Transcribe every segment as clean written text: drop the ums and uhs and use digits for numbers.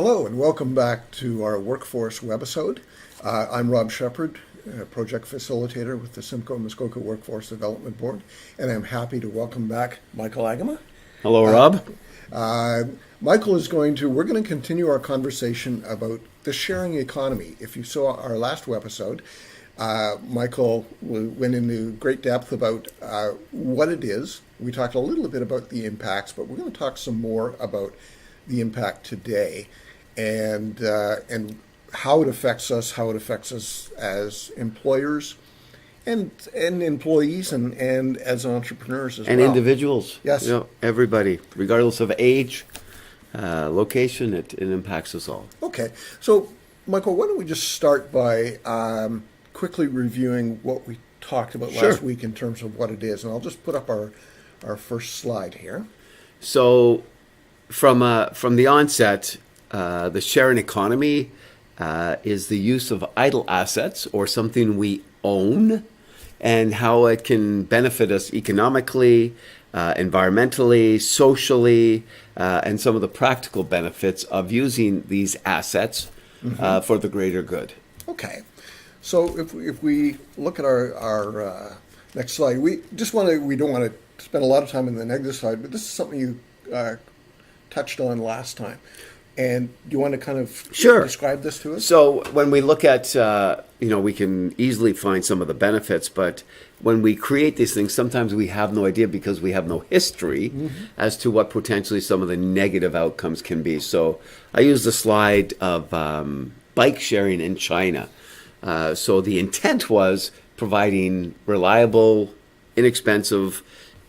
Hello and welcome back to our Workforce Webisode. I'm Rob Shepard, Project Facilitator with the Simcoe Muskoka Workforce Development Board, and I'm happy to welcome back Michael Agema. Hello, Rob. Michael we're going to continue our conversation about the sharing economy. If you saw our last webisode, Michael went into great depth about what it is. We talked a little bit about the impacts, but we're going to talk some more about the impact today and how it affects us as employers and employees and as entrepreneurs as well. And individuals. Yes. You know, everybody, regardless of age, location, it impacts us all. Okay. So, Michael, why don't we just start by quickly reviewing what we talked about last week in terms of what it is. And I'll just put up our first slide here. So, from the onset, the sharing economy is the use of idle assets or something we own and how it can benefit us economically, environmentally, socially, and some of the practical benefits of using these assets for the greater good. Okay. So if we look at our next slide, we don't want to spend a lot of time on the negative side, but this is something you touched on last time. And do you want to kind of describe this to us? So when we look at, we can easily find some of the benefits, but when we create these things, sometimes we have no idea because we have no history as to what potentially some of the negative outcomes can be. So I used the slide of bike sharing in China. So the intent was providing reliable, inexpensive,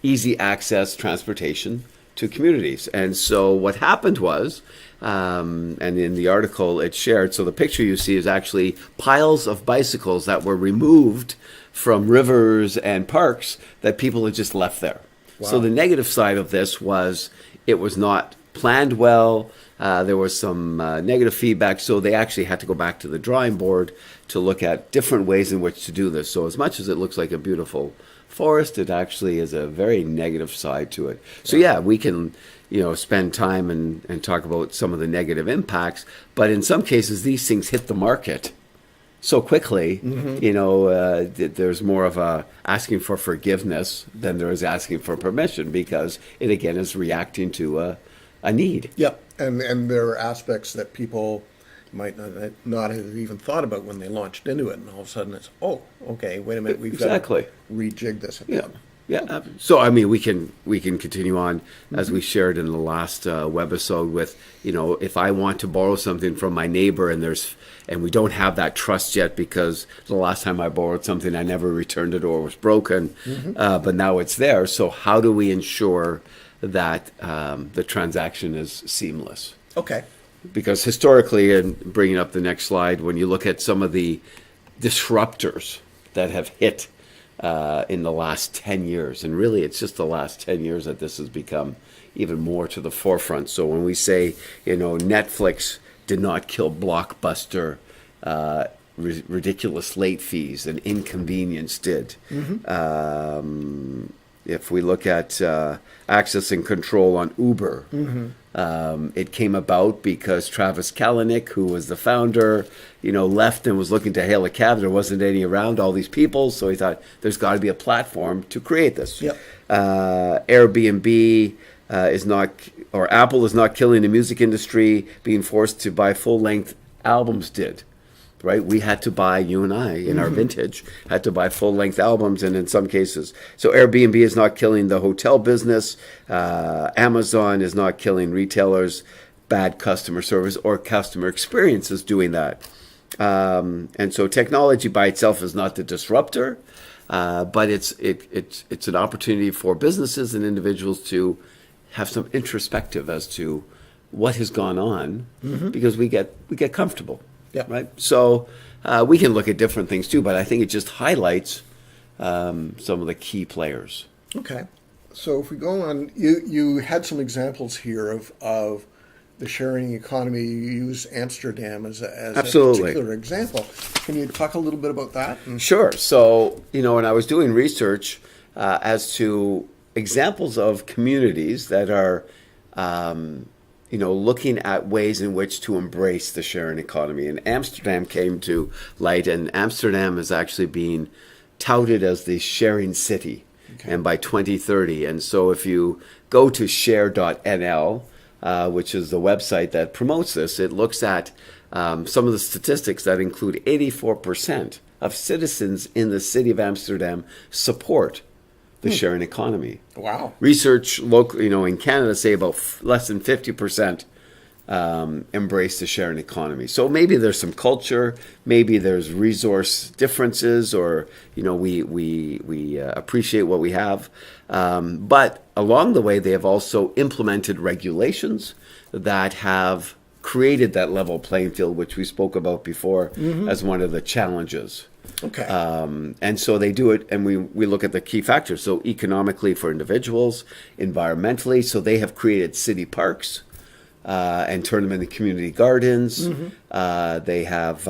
easy access transportation to communities. And so what happened was, and in the article it shared, so the picture you see is actually piles of bicycles that were removed from rivers and parks that people had just left there. Wow. So the negative side of this was it was not planned well. There was some negative feedback, so they actually had to go back to the drawing board to look at different ways in which to do this. So as much as it looks like a beautiful forest, it actually is a very negative side to it. So we can spend time and talk about some of the negative impacts, but in some cases these things hit the market so quickly, there's more of a asking for forgiveness than there is asking for permission, because it again is reacting to a need. Yeah, and there are aspects that people might not have even thought about when they launched into it, and all of a sudden it's, oh, okay, wait a minute, we've got to rejig this again. Yeah. So I mean, we can continue on as we shared in the last webisode with, if I want to borrow something from my neighbor and we don't have that trust yet because the last time I borrowed something I never returned it or was broken, but now it's there. So how do we ensure that the transaction is seamless? Okay. Because historically, and bringing up the next slide, when you look at some of the disruptors that have hit in the last 10 years, and really it's just the last 10 years that this has become even more to the forefront. So when we say, Netflix did not kill Blockbuster, ridiculous late fees and inconvenience did. If we look at access and control on Uber, it came about because Travis Kalanick, who was the founder, left and was looking to hail a cab. There wasn't any around, all these people, so he thought there's got to be a platform to create this. Yep. Airbnb Apple is not killing the music industry. Being forced to buy full-length albums did. Right, we had to buy, you and I, in our vintage, had to buy full-length albums, and in some cases. So Airbnb is not killing the hotel business. Amazon is not killing retailers. Bad customer service or customer experience is doing that. And so technology by itself is not the disruptor, but it's an opportunity for businesses and individuals to have some introspective as to what has gone on, because we get comfortable. Yeah. Right. So we can look at different things too, but I think it just highlights some of the key players. Okay. So if we go on, you had some examples here of the sharing economy. You use Amsterdam as a particular example. Can you talk a little bit about that? Sure. So, when I was doing research as to examples of communities that are looking at ways in which to embrace the sharing economy. And Amsterdam came to light, and Amsterdam is actually being touted as the sharing city, and by 2030. And so if you go to share.nl, which is the website that promotes this, it looks at some of the statistics that include 84% of citizens in the city of Amsterdam support the sharing economy. Wow. Research in Canada say about less than 50% embrace the sharing economy. So maybe there's some culture, maybe there's resource differences, or we appreciate what we have. But along the way, they have also implemented regulations that have created that level playing field, which we spoke about before as one of the challenges. Okay. And so they do it, and we look at the key factors. So economically for individuals, environmentally, so they have created city parks and turned them into community gardens. They have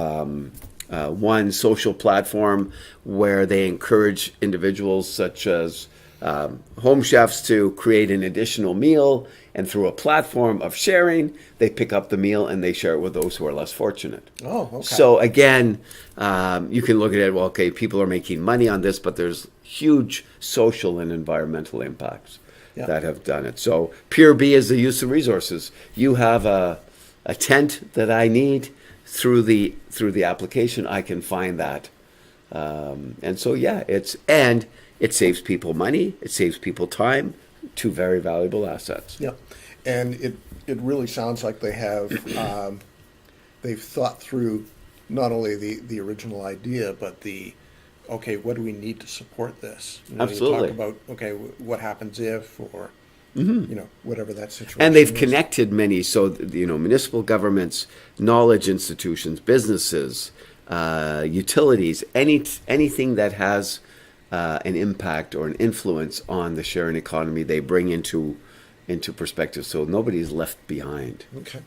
one social platform where they encourage individuals such as home chefs to create an additional meal, and through a platform of sharing, they pick up the meal and they share it with those who are less fortunate. Oh, okay. So again, you can look at it, well, okay, people are making money on this, but there's huge social and environmental impacts that have done it. So Pure B is the use of resources. You have a tent that I need, through the application, I can find that. And so, it saves people money, it saves people time, two very valuable assets. Yeah, and it really sounds like they have they've thought through not only the original idea, but what do we need to support this? Absolutely. You talk about what happens if, or whatever that situation. And they've is. connected many, so municipal governments, knowledge institutions, businesses, utilities, anything that has an impact or an influence on the sharing economy, they bring into perspective, so nobody's left behind. Okay.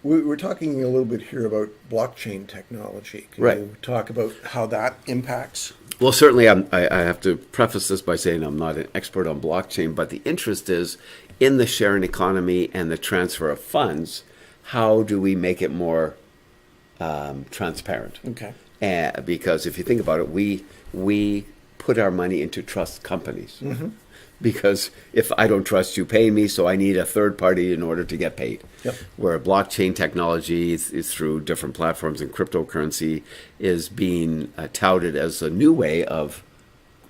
We're talking a little bit here about blockchain technology. Can you talk about how that impacts? Well, certainly I have to preface this by saying I'm not an expert on blockchain, but the interest is in the sharing economy and the transfer of funds. How do we make it more transparent? Okay. Because if you think about it, we put our money into trust companies. Because if I don't trust you paying me, so I need a third party in order to get paid. Yep. Where blockchain technology is through different platforms, and cryptocurrency is being touted as a new way of,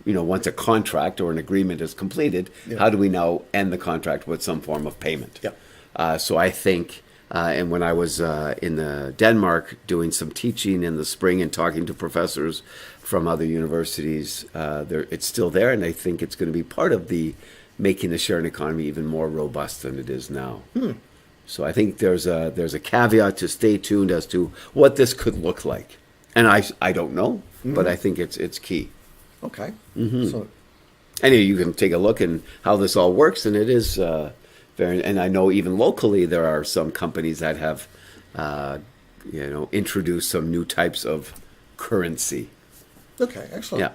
once a contract or an agreement is completed, how do we now end the contract with some form of payment? Yep. So I think, and when I was in Denmark doing some teaching in the spring and talking to professors from other universities, it's still there, and I think it's going to be part of the making the sharing economy even more robust than it is now. So I think there's a caveat to stay tuned as to what this could look like, and I don't know, but I think it's key. Okay. So, Anyway, you can take a look and how this all works, and it is and I know even locally there are some companies that have introduced some new types of currency. okay, excellent. Yeah.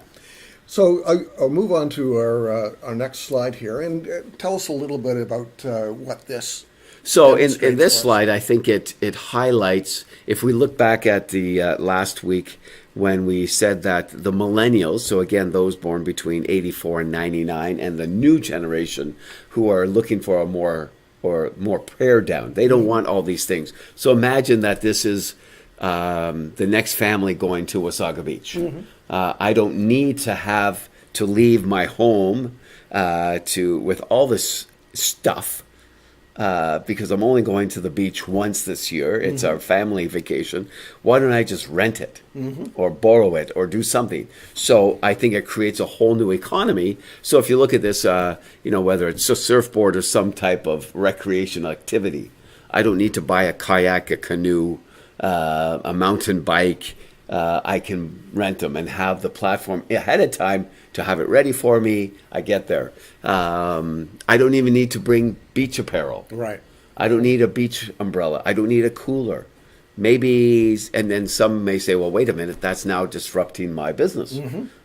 So I'll move on to our next slide here, and tell us a little bit about what this. So in demonstrates this for us. slide, I think it highlights, if we look back at the last week when we said that the millennials, so again, those born between 84 and 99, and the new generation who are looking for a more pared down. They don't want all these things. So imagine that this is the next family going to Wasaga Beach. I don't need to leave my home with all this stuff because I'm only going to the beach once this year. It's our family vacation. Why don't I just rent it or borrow it or do something? So I think it creates a whole new economy. So if you look at this, whether it's a surfboard or some type of recreational activity, I don't need to buy a kayak, a canoe, a mountain bike. I can rent them and have the platform ahead of time to have it ready for me. I get there. I don't even need to bring beach apparel. Right. I don't need a beach umbrella. I don't need a cooler. Maybe, and then some may say, well, wait a minute, that's now disrupting my business.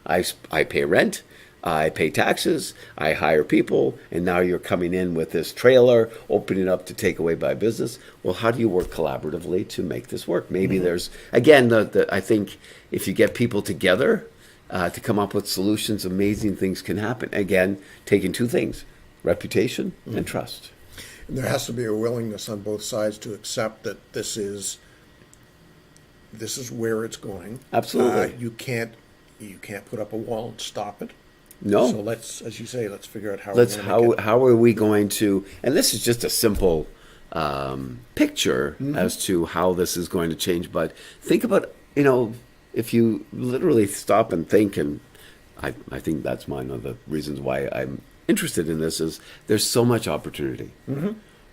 I pay rent. I pay taxes, I hire people, and now you're coming in with this trailer, opening up to take away my business. Well, how do you work collaboratively to make this work? Maybe there's, again, I think if you get people together to come up with solutions, amazing things can happen. Again, taking two things, reputation and trust. And there has to be a willingness on both sides to accept that this is where it's going. Absolutely. You can't put up a wall and stop it. No. So let's, as you say, let's figure out how How are we going to, and this is just a simple picture as to how this is going to change, but think about, if you literally stop and think, and I think that's one of the reasons why I'm interested in this, is there's so much opportunity,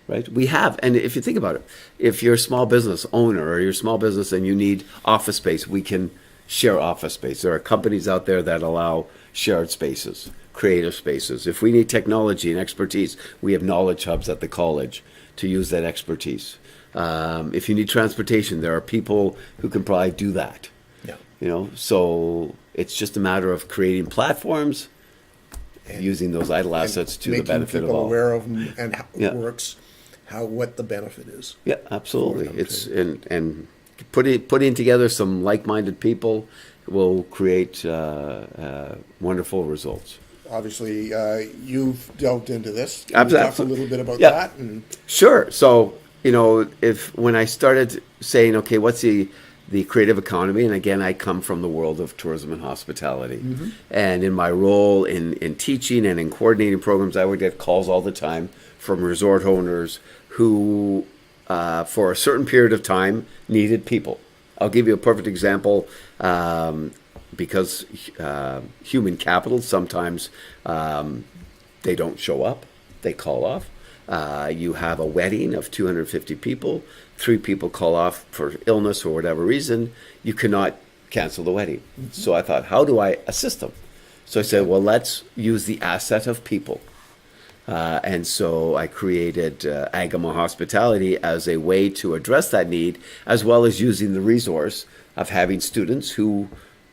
right? We have, and if you think about it, if you're a small business owner or you're a small business and you need office space, we can share office space. There are companies out there that allow shared spaces, creative spaces. If we need technology and expertise, we have knowledge hubs at the college to use that expertise. If you need transportation, there are people who can probably do that. Yeah. So it's just a matter of creating platforms, and using those idle assets to the benefit of all. Making people aware of them and how it works, what the benefit is. Yeah, absolutely. It's and putting together some like-minded people will create wonderful results. Obviously, you've delved into this. Can you Absolutely. talk a little bit about that? And Sure. So, when I started saying, okay, what's the creative economy? And again, I come from the world of tourism and hospitality. And in my role in teaching and in coordinating programs, I would get calls all the time from resort owners who, for a certain period of time, needed people. I'll give you a perfect example, because human capital, sometimes they don't show up, they call off. You have a wedding of 250 people, 3 people call off for illness or whatever reason, you cannot cancel the wedding. So I thought, how do I assist them? So I said, well, let's use the asset of people. And so I created Agema Hospitality as a way to address that need, as well as using the resource of having students who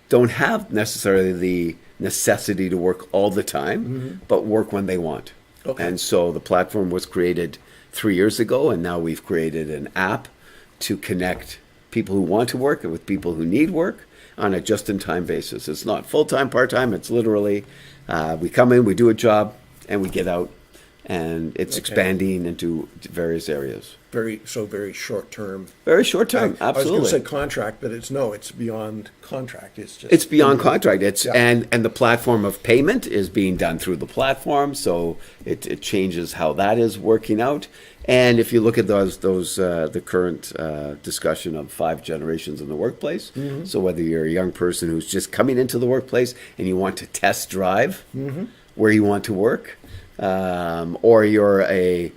don't have necessarily the necessity to work all the time, but work when they want. Okay. And so the platform was created 3 years ago, and now we've created an app to connect people who want to work with people who need work on a just-in-time basis. It's not full-time, part-time. It's literally we come in, we do a job, and we get out. And it's expanding into various areas. Very short term. Very short term, absolutely. I was going to say contract, but it's beyond contract. It's beyond contract. And the platform of payment is being done through the platform, so it changes how that is working out. And if you look at the current discussion of 5 generations in the workplace, so whether you're a young person who's just coming into the workplace and you want to test drive where you want to work, or you're an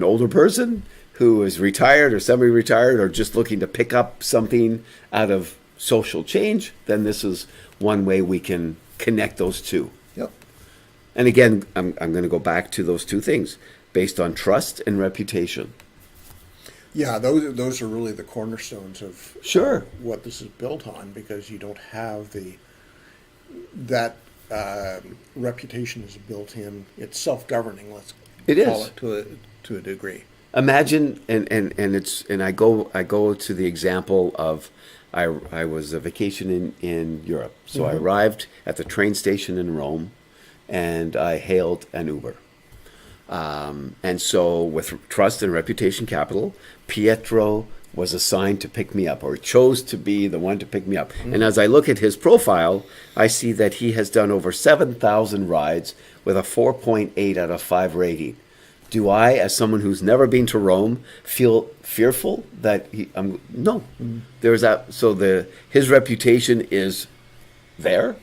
older person who is retired or semi-retired or just looking to pick up something out of social change, then this is one way we can connect those two. Yep. And again, I'm going to go back to those two things based on trust and reputation. Yeah, those are really the cornerstones of what this is built on, because you don't have that reputation is built in. It's self-governing. Let's call it to a degree. Imagine, and I go to the example of I was a vacation in Europe, so I arrived at the train station in Rome, and I hailed an Uber. And so with trust and reputation capital, Pietro was assigned to pick me up, or chose to be the one to pick me up. And as I look at his profile, I see that he has done over 7,000 rides with a 4.8 out of 5 rating. Do I, as someone who's never been to Rome, feel fearful that no. There's that. So his reputation is there,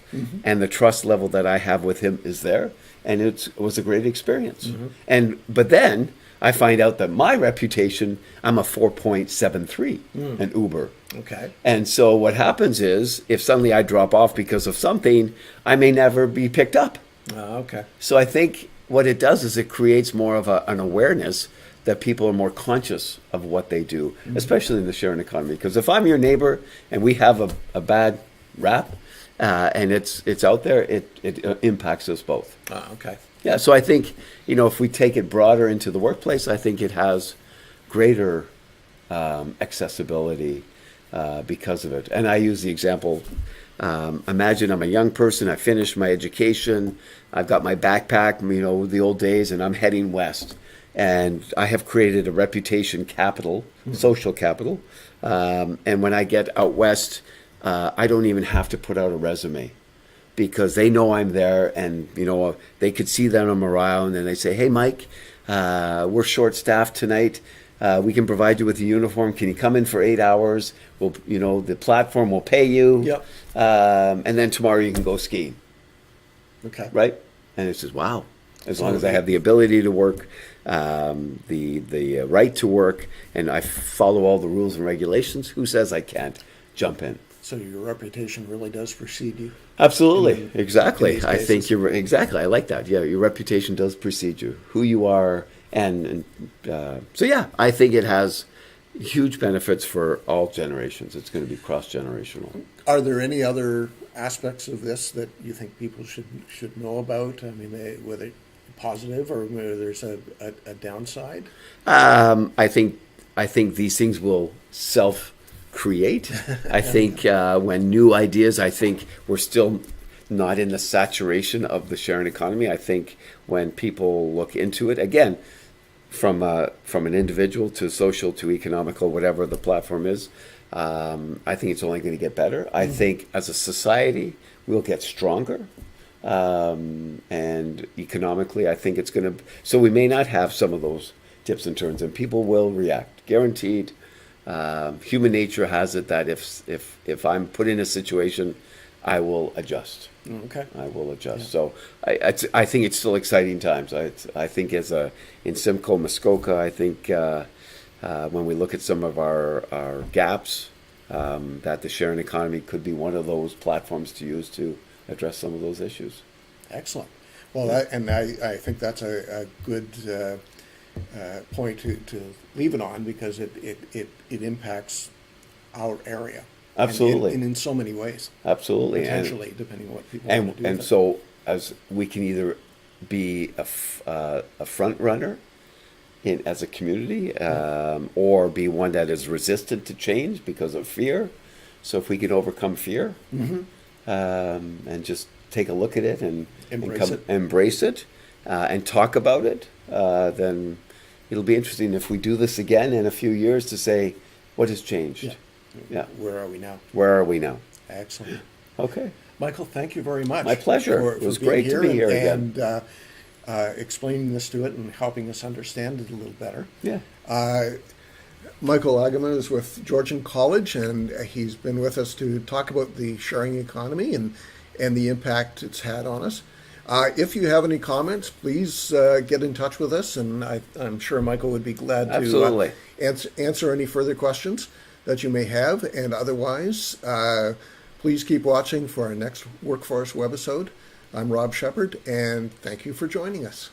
and the trust level that I have with him is there, and it was a great experience. But then I find out that my reputation, I'm a 4.73 an Uber. Okay. And so what happens is, if suddenly I drop off because of something, I may never be picked up. Okay. So I think what it does is it creates more of an awareness that people are more conscious of what they do, especially in the sharing economy. Because if I'm your neighbor and we have a bad rap, and it's out there. It impacts us both. Okay. Yeah, so I think, if we take it broader into the workplace, I think it has greater accessibility because of it. And I use the example, imagine I'm a young person, I finished my education, I've got my backpack, the old days, and I'm heading west. And I have created a reputation capital, social capital. And when I get out west, I don't even have to put out a resume, because they know I'm there, and they could see that I'm around, and they say, "Hey, Mike, we're short-staffed tonight. We can provide you with a uniform. Can you come in for 8 hours? We'll, the platform will pay you. Yep. And then tomorrow you can go skiing." Okay. Right? And it says, "Wow, as long as I have the ability to work, the right to work, and I follow all the rules and regulations, who says I can't jump in?" So your reputation really does precede you. Absolutely, exactly. in I these think cases. you're exactly. I like that. Yeah, your reputation does precede you. Who you are, and so yeah, I think it has huge benefits for all generations. It's going to be cross-generational. Are there any other aspects of this that you think people should know about? I mean, whether positive or whether there's a downside? I think these things will self-create. I think when new ideas, I think we're still not in the saturation of the sharing economy. I think when people look into it, again, from an individual to social to economical, whatever the platform is, I think it's only going to get better. I think as a society, we'll get stronger. And economically, I think it's going to. So we may not have some of those tips and turns, and people will react, guaranteed. Human nature has it that if I'm put in a situation, I will adjust. Okay. I will adjust. So I think it's still exciting times. I think in Simcoe, Muskoka, I think when we look at some of our gaps, that the sharing economy could be one of those platforms to use to address some of those issues. Excellent. Well, I think that's a good point to leave it on, because it impacts our area. Absolutely. And in so many ways. Absolutely. Potentially, depending on what people want to do. And with it. so as we can either be a front runner as a community, or be one that is resistant to change because of fear. So if we can overcome fear, and just take a look at it and embrace it, and talk about it, then it'll be interesting if we do this again in a few years to say, what has changed? Yeah. Where are we now? Where are we now? Excellent. Okay. Michael, thank you very much. My pleasure. It was great to be here again. And explaining this to it and helping us understand it a little better. Yeah. Michael Agema is with Georgian College, and he's been with us to talk about the sharing economy and the impact it's had on us. If you have any comments, please get in touch with us, and I'm sure Michael would be glad to answer any further questions that you may have. And otherwise, please keep watching for our next Workforce Webisode. I'm Rob Shepard, and thank you for joining us.